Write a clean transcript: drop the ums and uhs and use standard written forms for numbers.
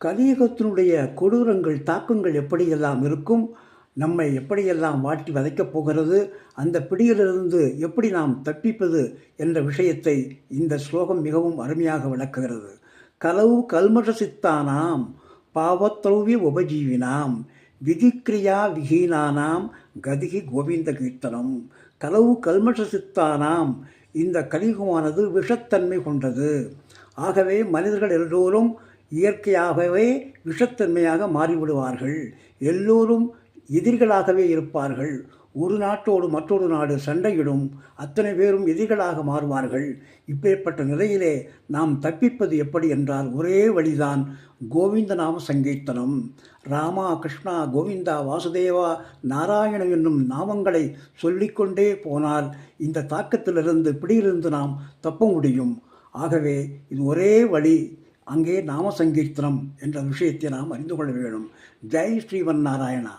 கலியுகத்தினுடைய கொடூரங்கள் தாக்கங்கள் எப்படியெல்லாம் இருக்கும், நம்மை எப்படியெல்லாம் வாட்டி வதைக்கப் போகிறது, அந்த பிடியிலிருந்து எப்படி நாம் தப்பிப்பது என்ற விஷயத்தை இந்த ஸ்லோகம் மிகவும் அருமையாக விளக்குகிறது. கலவு கல்மஷ சித்தானாம் பாவத்ரவ்ய உபஜீவினாம் விதிக்கிரியா விஹீனானாம் கதிகி கோவிந்த கீர்த்தனம். கலவு கல்மஷ சித்தானாம், இந்த கலியுகமானது விஷத்தன்மை கொண்டது. ஆகவே மனிதர்கள் எல்லோரும் இயற்கையாகவே விஷத்தன்மையாக மாறிவிடுவார்கள். எல்லோரும் எதிரிகளாகவே இருப்பார்கள். ஒரு நாட்டோடு மற்றொரு நாடு சண்டையிடும், அத்தனை பேரும் எதிரிகளாக மாறுவார்கள். இப்பேற்பட்ட நிலையிலே நாம் தப்பிப்பது எப்படி என்றால் ஒரே வழிதான் கோவிந்த நாம சங்கீர்த்தனம். ராமா கிருஷ்ணா கோவிந்தா வாசுதேவா நாராயண என்னும் நாமங்களை சொல்லிக்கொண்டே போனால் இந்த தாக்கத்திலிருந்து பிடியிலிருந்து நாம் தப்ப முடியும். ஆகவே இது ஒரே வழி. அங்கே நாம சங்கீர்த்தனம் என்ற விஷயத்தை நாம் அறிந்து கொள்ள வேண்டும். ஜெய் ஸ்ரீவன் நாராயணா.